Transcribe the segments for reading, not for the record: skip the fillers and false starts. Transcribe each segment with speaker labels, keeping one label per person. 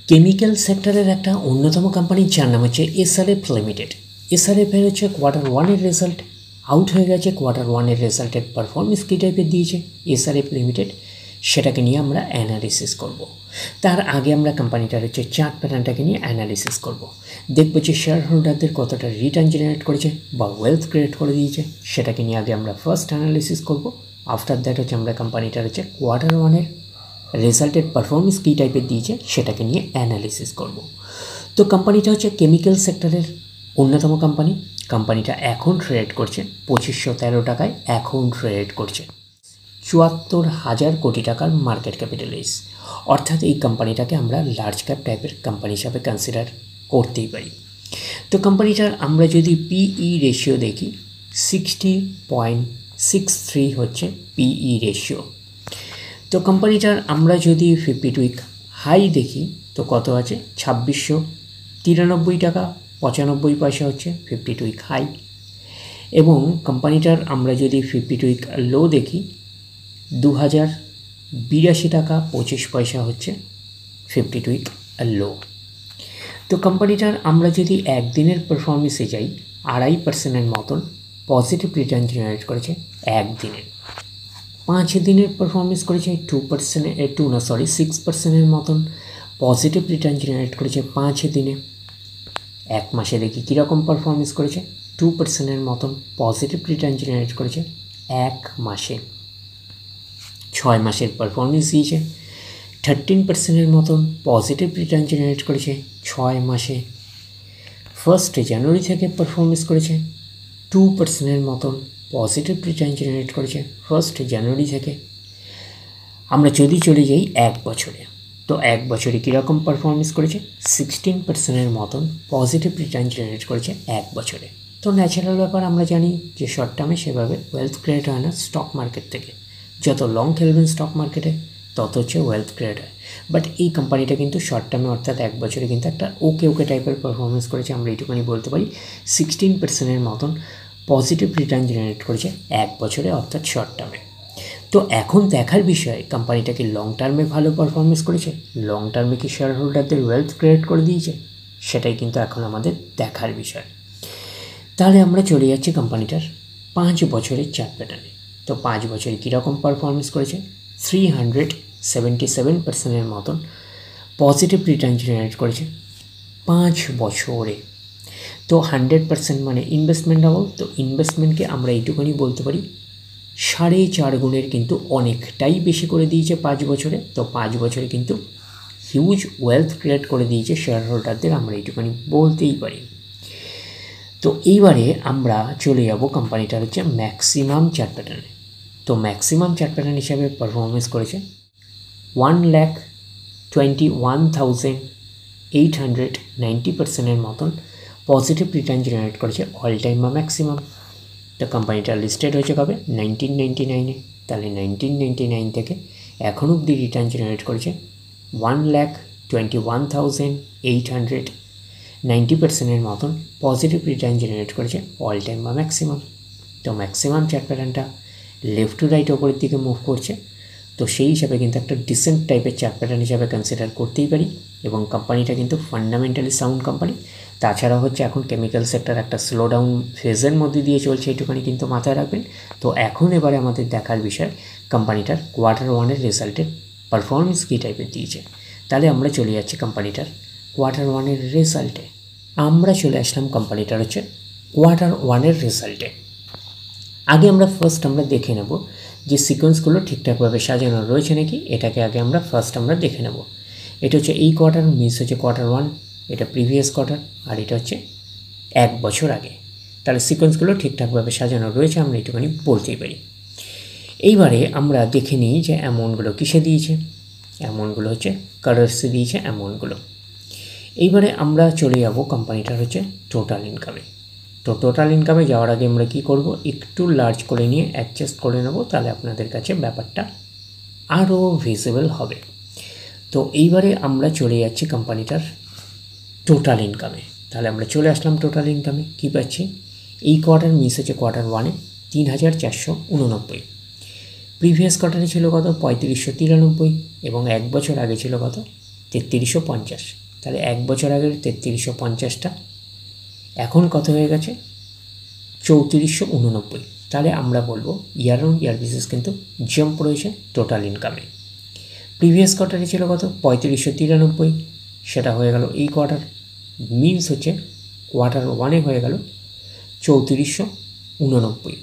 Speaker 1: Chemical সেক্টরের একটা অন্যতম কোম্পানি যার নাম হচ্ছে এসআরএফ লিমিটেড। এসআরএফের হচ্ছে Q1 রেজাল্ট আউট হয়ে গেছে। Q1 রেজাল্টের পারফরমেন্স কী টাইপের দিয়েছে এসআরএফ লিমিটেড, সেটাকে নিয়ে আমরা অ্যানালিসিস করব। তার আগে আমরা কোম্পানিটার হচ্ছে চার্ট প্যাটার্নটাকে নিয়ে অ্যানালিসিস করব। দেখব যে শেয়ার হোল্ডারদের কতটা রিটার্ন জেনারেট করেছে বা ওয়েলথ ক্রিয়েট করে দিয়েছে, সেটাকে নিয়ে আগে আমরা ফার্স্ট অ্যানালিসিস করব। আফটার দ্যাট হচ্ছে আমরা কোম্পানিটার হচ্ছে Q1 রেজাল্টের পারফরমেন্স কী টাইপের দিয়েছে সেটাকে নিয়ে অ্যানালিসিস করব। তো কোম্পানিটা হচ্ছে কেমিক্যাল সেক্টরের অন্যতম কোম্পানি। কোম্পানিটা এখন ট্রেড করছে 2513 টাকায়, এখন ট্রেড করছে 74,000 কোটি টাকার মার্কেট ক্যাপিটালাইজ। অর্থাৎ এই কোম্পানিটাকে আমরা লার্জ ক্যাপ টাইপের কোম্পানি হিসাবে কনসিডার করতেই পারি। তো কোম্পানিটার আমরা যদি পিই রেশিও দেখি 60.63 হচ্ছে পিই রেশিও। তো কোম্পানিটার আমরা যদি 52 উইক হাই দেখি তো কত আছে 2693 টাকা 95 পয়সা হচ্ছে 52 উইক হাই। এবং কোম্পানিটার আমরা যদি 52 উইক লো দেখি 2082 টাকা 25 পয়সা হচ্ছে 52 উইক লো। তো কোম্পানিটার আমরা যদি একদিনের পারফরমেন্সে যাই 2.5% মতন পজিটিভ রিটার্ন জেনারেট করেছে একদিনের। 5 দিনের পারফরমেন্স করেছে 6% মতন পজিটিভ রিটার্ন জেনারেট করেছে 5 দিনে। এক মাসে দেখি কীরকম পারফরমেন্স করেছে 2% মতন পজিটিভ রিটার্ন জেনারেট করেছে এক মাসে। 6 মাসের পারফরমেন্স দিয়েছে 13% মতন পজিটিভ রিটার্ন জেনারেট করেছে 6 মাসে। 1 জানুয়ারি থেকে পারফরমেন্স করেছে 2% মতন পজিটিভ রিটার্ন জেনারেট করেছে 1 জানুয়ারি থেকে। আমরা যদি চলে যাই এক বছরে, তো এক বছরে কীরকম পারফরমেন্স করেছে 16% মতন পজিটিভ রিটার্ন জেনারেট করেছে এক বছরে। তো ন্যাচারাল ব্যাপার, আমরা জানি যে শর্ট টার্মে সেভাবে ওয়েলথ ক্রিয়েট হয় না স্টক মার্কেট থেকে। যত লং খেলবেন স্টক মার্কেটে তত হচ্ছে ওয়েলথ ক্রিয়েট হয়। বাট এই কোম্পানিটা কিন্তু শর্ট টার্মে অর্থাৎ এক বছরে কিন্তু একটা ওকে টাইপের পারফরমেন্স করেছে। আমরা এইটুকুনি বলতে পারি 16% মতন পজিটিভ রিটার্ন জেনারেট করেছে এক বছরে অর্থাৎ শর্ট টার্মে। তো এখন দেখার বিষয় কোম্পানিটা কি লং টার্মে ভালো পারফরমেন্স করেছে, লং টার্মে কি শেয়ার হোল্ডারদের ওয়েলথ ক্রিয়েট করে দিয়েছে, সেটাই কিন্তু এখন আমাদের দেখার বিষয়। তাহলে আমরা চলে যাচ্ছি কোম্পানিটার 5 বছরের চার্ট প্যাটার্নে। তো 5 বছরে কীরকম পারফরমেন্স করেছে 377% মতন পজিটিভ রিটার্ন জেনারেট করেছে 5 বছরে। তো 100% মানে ইনভেস্টমেন্ট ডাবল। তো ইনভেস্টমেন্টকে আমরা এইটুকুনি বলতে পারি 4.5 গুণের কিন্তু অনেকটাই বেশি করে দিয়েছে 5 বছরে। তো 5 বছরে কিন্তু হিউজ ওয়েলথ ক্রিয়েট করে দিয়েছে শেয়ার হোল্ডারদের, আমরা এইটুকুনি বলতেই পারি। তো এইবারে আমরা চলে যাব কোম্পানিটার হচ্ছে ম্যাক্সিমাম চার্ট প্যাটার্নে। তো ম্যাক্সিমাম চার্ট প্যাটার্ন হিসাবে পারফরমেন্স করেছে 1,21,890% মতন পজিটিভ রিটার্ন জেনারেট করেছে অল টাইম বা ম্যাক্সিমাম। তো কোম্পানিটা লিস্টেড হয়েছে কবে 1999-এ। তাহলে 1999 থেকে এখন অবধি রিটার্ন জেনারেট করেছে 1,21,890% মতন পজিটিভ রিটার্ন জেনারেট করেছে অল টাইম বা ম্যাক্সিমাম। তো ম্যাক্সিমাম চার্ট প্যাটার্নটা লেফট টু রাইট ওপরের দিকে মুভ করছে। তো সেই হিসাবে কিন্তু একটা ডিসেন্ট টাইপের চার্ট প্যাটার্ন হিসাবে কনসিডার করতেই পারি। এবং কোম্পানিটা কিন্তু ফান্ডামেন্টালি সাউন্ড কোম্পানি। তাছাড়া হচ্ছে এখন কেমিক্যাল সেক্টর একটা স্লো ডাউন ফেজের মধ্যে দিয়ে চলছে, এইটুখানি কিন্তু মাথায় রাখবেন। তো এখন এবারে আমাদের দেখার বিষয় কোম্পানিটার Q1 রেজাল্টের পারফরমেন্স কী টাইপের দিয়েছে। তাহলে আমরা চলে যাচ্ছি কোম্পানিটার Q1 রেজাল্টে। আমরা চলে আসলাম কোম্পানিটার হচ্ছে Q1 রেজাল্টে। আগে আমরা ফার্স্ট দেখে নেব যে সিকোয়েন্সগুলো ঠিকঠাকভাবে সাজানো রয়েছে নাকি, এটাকে আগে আমরা ফার্স্ট দেখে নেব। এটা হচ্ছে এই কোয়ার্টার, মিস হচ্ছে Q1, এটা প্রিভিয়াস কোয়ার্টার, আর এটা হচ্ছে এক বছর আগে। তাহলে সিকোয়েন্সগুলো ঠিকঠাকভাবে সাজানো রয়েছে, আমরা একটুখানি বলতেই পারি। এইবারে আমরা দেখে নিই যে অ্যামাউন্টগুলো কিসে দিয়েছে। অ্যামাউন্টগুলো হচ্ছে কালার্সে দিয়েছে অ্যামাউন্টগুলো। এইবারে আমরা চলে যাব কোম্পানিটার হচ্ছে টোটাল ইনকামে। তো টোটাল ইনকামে যাওয়ার আগে আমরা কি করব, একটু লার্জ করে নিয়ে অ্যাডজাস্ট করে নেব, তাহলে আপনাদের কাছে ব্যাপারটা আরও ভিজিবল হবে। তো এইবারে আমরা চলে যাচ্ছি কোম্পানিটার টোটাল ইনকামে। তাহলে আমরা চলে আসলাম টোটাল ইনকামে। কী পাচ্ছি, এই কোয়ার্টার মিস হচ্ছে Q1-এ 3,489, প্রিভিয়াস কোয়ার্টারে ছিল কত 3,593, এবং এক বছর আগে ছিল কত 3350, তাহলে 1 বছর আগের 3350টা এখন কত হয়ে গেছে 3489, তাহলে আমরা বলবো ইয়ার অন ইয়ার বেসিস কিন্তু জাম্প রয়েছে টোটাল ইনকামে। প্রিভিয়াস কোয়ার্টারে ছিল কত 3593, সেটা হয়ে গেল এই কোয়ার্টার, মিনস হচ্ছে কোয়ার্টার 1-এ হয়ে গেল 3489,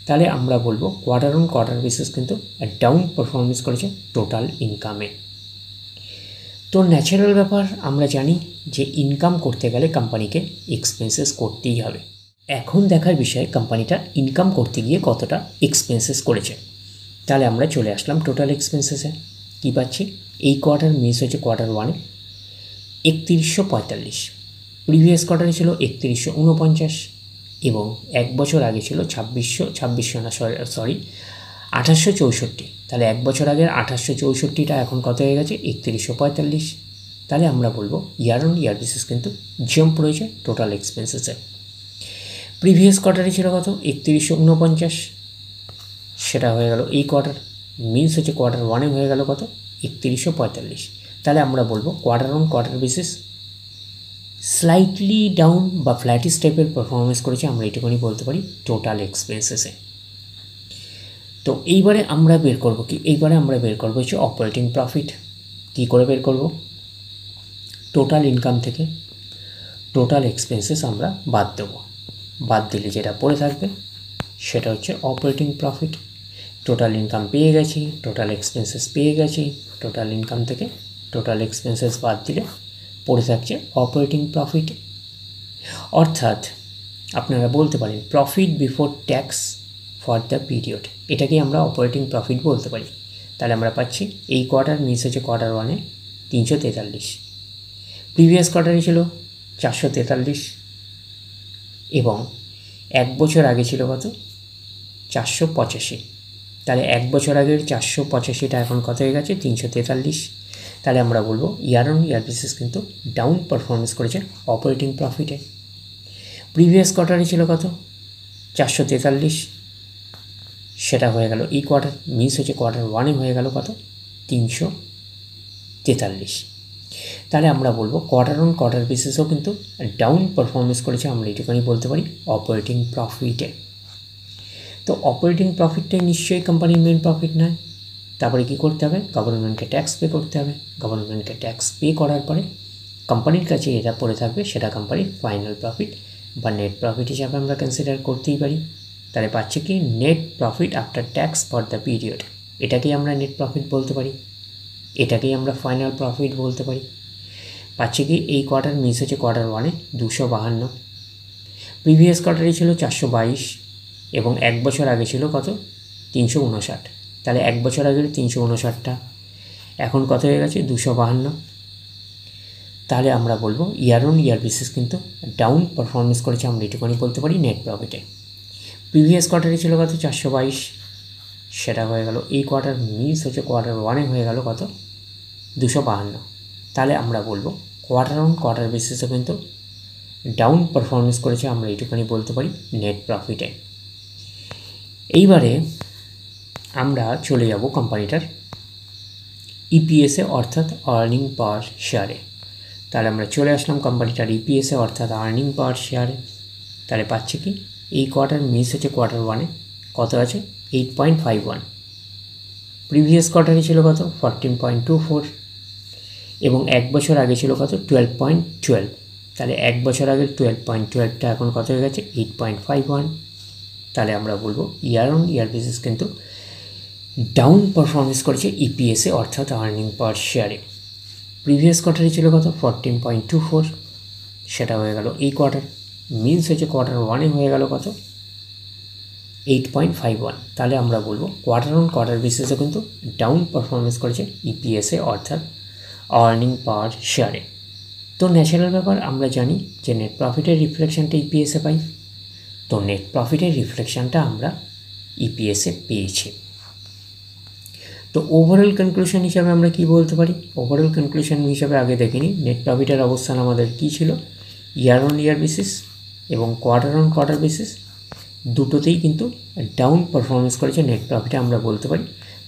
Speaker 1: তাহলে আমরা বলবো কোয়ার্টার অন কোয়ার্টার বেসিস কিন্তু ডাউন পারফরমেন্স করেছে টোটাল ইনকামে। তো ন্যাচারাল ব্যাপার, আমরা জানি যে ইনকাম করতে গেলে কোম্পানিকে এক্সপেন্সেস করতেই হবে। এখন দেখার বিষয় কোম্পানিটা ইনকাম করতে গিয়ে কতটা এক্সপেন্সেস করেছে। তাহলে আমরা চলে আসলাম টোটাল এক্সপেন্সেসে, কী পাচ্ছি এই কোয়ার্টার মিস হয়েছে কোয়ার্টার 1-এ 3145, প্রিভিয়াস কোয়ার্টারে ছিল 3149 এবং 1 বছর আগে ছিল 2864, তাহলে 1 বছর আগের 2864টা এখন কত হয়ে গেছে 3145, তাহলে আমরা বলবো ইয়ার অন ইয়ার বেসিস কিন্তু জাম্প রয়েছে টোটাল এক্সপেন্সেসে। প্রিভিয়াস কোয়ার্টারে ছিল কত 3149, সেটা হয়ে গেল এই কোয়ার্টার, মিনস হচ্ছে কোয়ার্টার 1-এ হয়ে গেল কত 3145, তাহলে আমরা বলবো quarter on quarter basis slightly down বা ফ্ল্যাটিস টাইপের পারফরমেন্স করেছে, আমরা এটুকুনি বলতে পারি টোটাল এক্সপেন্সেসে। তো এইবারে আমরা বের করবো কি, এইবারে আমরা বের করবো হচ্ছে অপারেটিং প্রফিট। কী করে বের করব, টোটাল ইনকাম থেকে টোটাল এক্সপেন্সেস আমরা বাদ দেবো, বাদ দিলে যেটা পড়ে থাকবে সেটা হচ্ছে অপারেটিং প্রফিট। টোটাল ইনকাম পেয়ে গেছি, টোটাল এক্সপেন্সেস পেয়ে গেছি, টোটাল ইনকাম থেকে টোটাল এক্সপেন্সেস বাদ দিলে পড়ে থাকছে অপারেটিং প্রফিট। অর্থাৎ আপনারা বলতে পারেন profit before tax for the period, এটাকে আমরা অপারেটিং প্রফিট বলতে পারি। তাহলে আমরা পাচ্ছি এই কোয়ার্টার মিস হচ্ছে কোয়ার্টার 1-এ 343, প্রিভিয়াস কোয়ার্টারে ছিল 443 এবং 1 বছর আগে ছিল কত 485, তাহলে 1 বছর আগের 485টা এখন কত হয়ে গেছে 343, তাহলে আমরা বলবো ইয়ার অন ইয়ার বেসিস কিন্তু ডাউন পারফরমেন্স করেছে অপারেটিং প্রফিটে। প্রিভিয়াস কোয়ার্টারে ছিল কত 443, সেটা হয়ে গেল এই কোয়ার্টার, মিস হচ্ছে কোয়ার্টার 1-এ হয়ে গেল কত 343, তাহলে আমরা বলবো কোয়ার্টার অন কোয়ার্টার বেসিসও কিন্তু ডাউন পারফরমেন্স করেছে, আমরা এটুকুনি বলতে পারি অপারেটিং প্রফিটে। তো অপারেটিং প্রফিটটাই নিশ্চয়ই কোম্পানির মেন প্রফিট নয়, তারপরে কী করতে হবে গভর্নমেন্টকে ট্যাক্স পে করতে হবে, গভর্নমেন্টকে ট্যাক্স পে করার পরে কোম্পানির কাছে এটা পড়ে থাকবে, সেটা কোম্পানির ফাইনাল প্রফিট বা নেট প্রফিট হিসাবে আমরা কনসিডার করতেই পারি। তাহলে পাচ্ছি কি net profit after tax for the period, এটাকেই আমরা নেট প্রফিট বলতে পারি, এটাকেই আমরা ফাইনাল প্রফিট বলতে পারি। পাচ্ছি কি এই কোয়ার্টার মিস হচ্ছে কোয়ার্টার 1-এ 252, প্রিভিয়াস কোয়ার্টারে ছিল 422 এবং 1 বছর আগে ছিল কত 359, তাহলে 1 বছর আগের 359টা এখন কত হয়ে গেছে 252, তাহলে আমরা বলবো ইয়ার অন ইয়ার বেসিস কিন্তু ডাউন পারফরমেন্স করেছে, আমরা এটুকুনি বলতে পারি নেট প্রফিটে। প্রিভিয়াস কোয়ার্টারে ছিল কত 422, সেটা হয়ে গেল এই কোয়ার্টার, মিস হচ্ছে কোয়ার্টার 1-এ হয়ে গেল কত 252, তাহলে আমরা বলবো কোয়ার্টার অন কোয়ার্টার বেসিসে কিন্তু ডাউন পারফরমেন্স করেছে, আমরা এটুকুনি বলতে পারি নেট প্রফিটে। এইবারে আমরা চলে যাব কোম্পানিটার ইপিএসে অর্থাৎ আর্নিং পার শেয়ারে। তাহলে আমরা চলে আসলাম কোম্পানিটার ইপিএসে অর্থাৎ আর্নিং পার শেয়ারে। তাহলে পাচ্ছি কি এই কোয়ার্টার মিস হচ্ছে কোয়ার্টার 1-এ কত আছে 8.51, প্রিভিয়াস কোয়ার্টারে ছিল কত 14.24 এবং 1 বছর আগে ছিল কত 12.12, তাহলে 1 বছর আগে 12.12টা এখন কত হয়ে গেছে 8.51, তাহলে আমরা বলবো ইয়ার অন ইয়ার বেসিস কিন্তু ডাউন পারফরমেন্স করেছে ইপিএসে অর্থাৎ আর্নিং পার শেয়ারে। প্রিভিয়াস কোয়ার্টারে ছিল কত 14.24, সেটা হয়ে গেল এই কোয়ার্টার, মিনস হচ্ছে কোয়ার্টার 1-এ হয়ে গেল কত 8.51, তাহলে আমরা বলবো কোয়ার্টার অন কোয়ার্টার বেসিসে কিন্তু ডাউন পারফরমেন্স করেছে ইপিএসে অর্থাৎ আর্নিং পার শেয়ারে। তো ন্যাচারাল ব্যাপার, আমরা জানি যে নেট প্রফিটের রিফ্লেকশানটা ইপিএসে পাই, তো নেট প্রফিটের রিফ্লেকশানটা আমরা ইপিএসে পেয়েছি। তো ওভারঅল কনক্লুশন হিসাবে আমরা কি বলতে পারি, ওভারঅল কনক্লুশন হিসাবে আগে দেখিনি নেট প্রফিটের অবস্থান আমাদের কী ছিল ইয়ার অন ইয়ার বেসিস এবং কোয়ার্টার অন কোয়ার্টার বেসিস দুটোতেই কিন্তু ডাউন পারফরমেন্স করেছে নেট প্রফিটে আমরা বলতে পারি।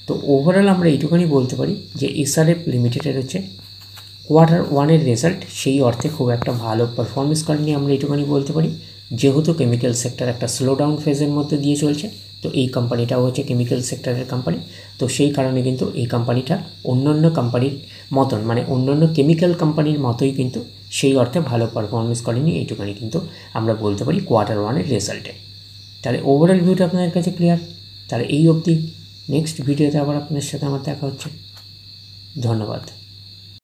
Speaker 1: তো ওভারঅল আমরা এইটুখানি বলতে পারি যে এসআরএফ লিমিটেডের হচ্ছে কোয়ার্টার ওয়ানের রেজাল্ট সেই অর্থে খুব একটা ভালো পারফরমেন্স করেনি, আমরা এইটুখানি বলতে পারি। যেহেতু কেমিক্যাল সেক্টর একটা স্লো ডাউন ফেজের মধ্যে দিয়ে চলছে, তো এই কোম্পানিটাও হচ্ছে কেমিক্যাল সেক্টরের কোম্পানি, তো সেই কারণে কিন্তু এই কোম্পানিটা অন্যান্য কোম্পানির মতন, মানে অন্যান্য কেমিক্যাল কোম্পানির মতোই কিন্তু সেই অর্থে ভালো পারফরমেন্স করেনি, এইটুখানি কিন্তু আমরা বলতে পারি কোয়ার্টার ওয়ানের রেজাল্টে। তাহলে ওভারঅল ভিউটা আপনাদের কাছে ক্লিয়ার। তাহলে এই অবধি, নেক্সট ভিডিওতে আবার আপনাদের সাথে আমার দেখা হচ্ছে। ধন্যবাদ।